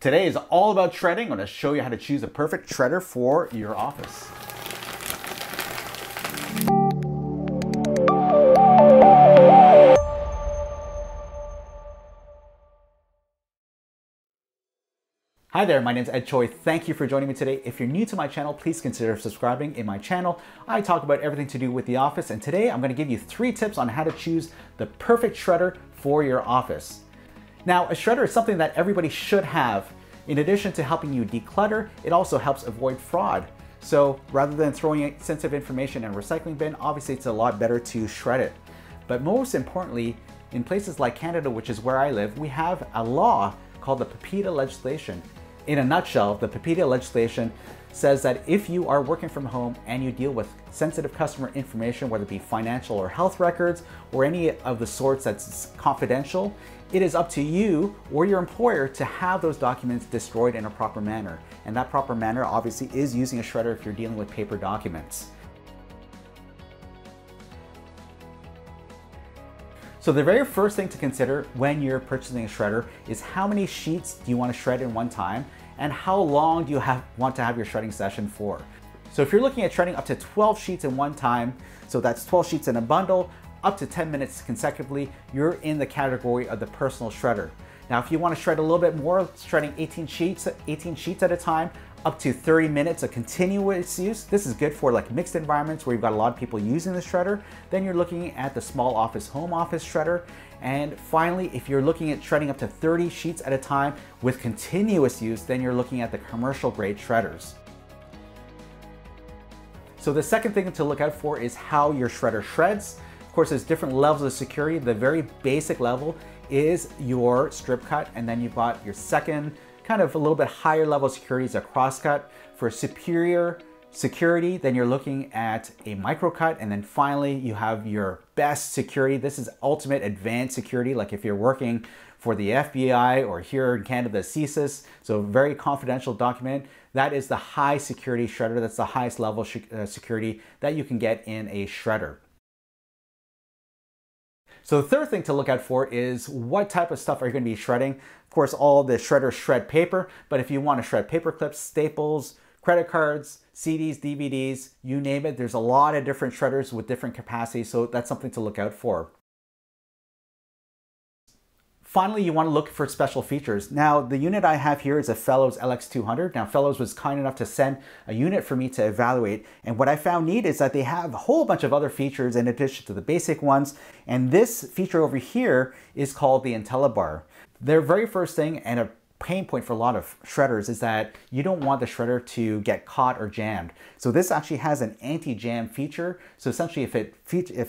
Today is all about shredding. I'm going to show you how to choose a perfect shredder for your office. Hi there, my name is Ed Choi. Thank you for joining me today. If you're new to my channel, please consider subscribing. In my channel, I talk about everything to do with the office, and today I'm going to give you 3 tips on how to choose the perfect shredder for your office. Now, a shredder is something that everybody should have. In addition to helping you declutter, it also helps avoid fraud. So rather than throwing sensitive information in a recycling bin, obviously it's a lot better to shred it. But most importantly, in places like Canada, which is where I live, we have a law called the PPEDA legislation. In a nutshell, the PPEDA legislation says that if you are working from home and you deal with sensitive customer information, whether it be financial or health records or any of the sorts that's confidential, it is up to you or your employer to have those documents destroyed in a proper manner. And that proper manner obviously is using a shredder if you're dealing with paper documents. So the very first thing to consider when you're purchasing a shredder is how many sheets do you want to shred in one time and how long do you want to have your shredding session for. So if you're looking at shredding up to 12 sheets in one time, so that's 12 sheets in a bundle, up to 10 minutes consecutively, you're in the category of the personal shredder. Now if you want to shred a little bit more, shredding 18 sheets at a time, up to 30 minutes of continuous use. This is good for like mixed environments where you've got a lot of people using the shredder. Then you're looking at the small office, home office shredder. And finally, if you're looking at shredding up to 30 sheets at a time with continuous use, then you're looking at the commercial grade shredders. So the second thing to look out for is how your shredder shreds. Of course, there's different levels of security. The very basic level is your strip cut, and then you've got your second, kind of a little bit higher level of security is a cross cut. For superior security, then you're looking at a micro cut, and then finally you have your best security. This is ultimate advanced security, like if you're working for the FBI or here in Canada, CSIS, so very confidential document. That is the high security shredder. That's the highest level security that you can get in a shredder. So the third thing to look out for is what type of stuff are you going to be shredding. Of course, all the shredders shred paper, but if you want to shred paper clips, staples, credit cards, CDs, DVDs, you name it, there's a lot of different shredders with different capacities, so that's something to look out for. Finally, you want to look for special features. Now, the unit I have here is a Fellows LX200. Now, Fellows was kind enough to send a unit for me to evaluate. And what I found neat is that they have a whole bunch of other features in addition to the basic ones. And this feature over here is called the IntelliBar. Their very first thing, and a pain point for a lot of shredders, is that you don't want the shredder to get caught or jammed. So this actually has an anti-jam feature. So essentially if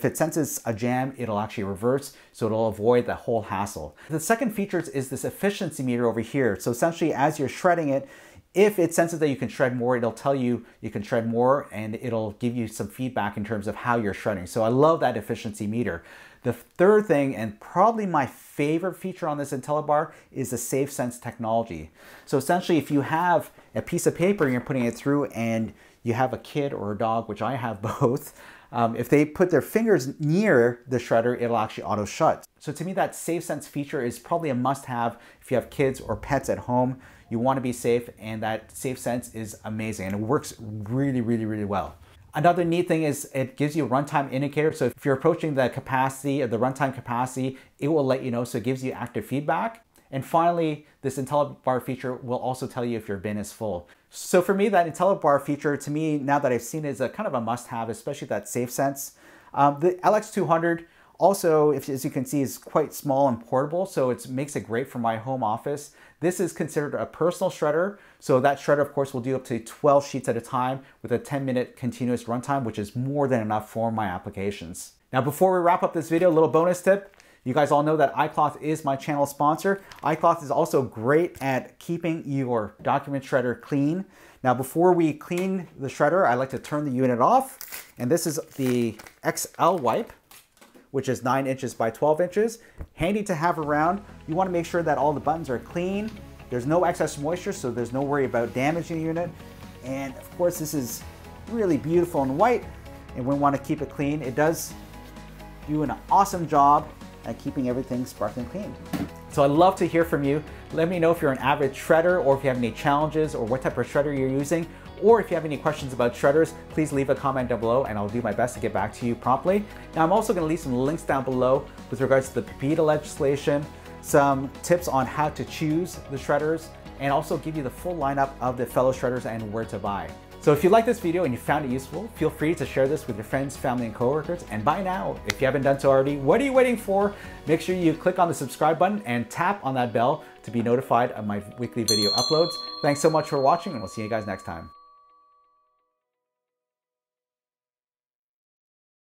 it senses a jam, it'll actually reverse, so it'll avoid the whole hassle. The second feature is this efficiency meter over here. So essentially as you're shredding it, if it senses that you can shred more, it'll tell you you can shred more, and it'll give you some feedback in terms of how you're shredding. So I love that efficiency meter. The third thing, and probably my favorite feature on this IntelliBar, is the SafeSense technology. So essentially, if you have a piece of paper and you're putting it through and you have a kid or a dog, which I have both, if they put their fingers near the shredder, it'll actually auto shut. So to me, that SafeSense feature is probably a must-have if you have kids or pets at home. You want to be safe, and that SafeSense is amazing, and it works really, really, really well. Another neat thing is it gives you a runtime indicator. So if you're approaching the capacity or the runtime capacity, it will let you know. So it gives you active feedback. And finally, this IntelliBar feature will also tell you if your bin is full. So for me, that IntelliBar feature, to me, now that I've seen it, is a kind of a must-have, especially that SafeSense. The LX200 also, as you can see, is quite small and portable, so it makes it great for my home office. This is considered a personal shredder, so that shredder, of course, will do up to 12 sheets at a time with a 10-minute continuous runtime, which is more than enough for my applications. Now, before we wrap up this video, a little bonus tip. You guys all know that iCloth is my channel sponsor. iCloth is also great at keeping your document shredder clean. Now, before we clean the shredder, I like to turn the unit off, and this is the XL wipe, which is 9 inches by 12 inches. Handy to have around. You want to make sure that all the buttons are clean. There's no excess moisture, so there's no worry about damaging the unit. And of course, this is really beautiful and white, and we want to keep it clean. It does do an awesome job at keeping everything sparkling clean. So I'd love to hear from you. Let me know if you're an avid shredder or if you have any challenges or what type of shredder you're using. Or if you have any questions about shredders, please leave a comment down below and I'll do my best to get back to you promptly. Now I'm also going to leave some links down below with regards to the PIPEDA legislation, some tips on how to choose the shredders, and also give you the full lineup of the fellow shredders and where to buy. So if you like this video and you found it useful, feel free to share this with your friends, family, and coworkers. And by now, if you haven't done so already, what are you waiting for? Make sure you click on the subscribe button and tap on that bell to be notified of my weekly video uploads. Thanks so much for watching, and we'll see you guys next time.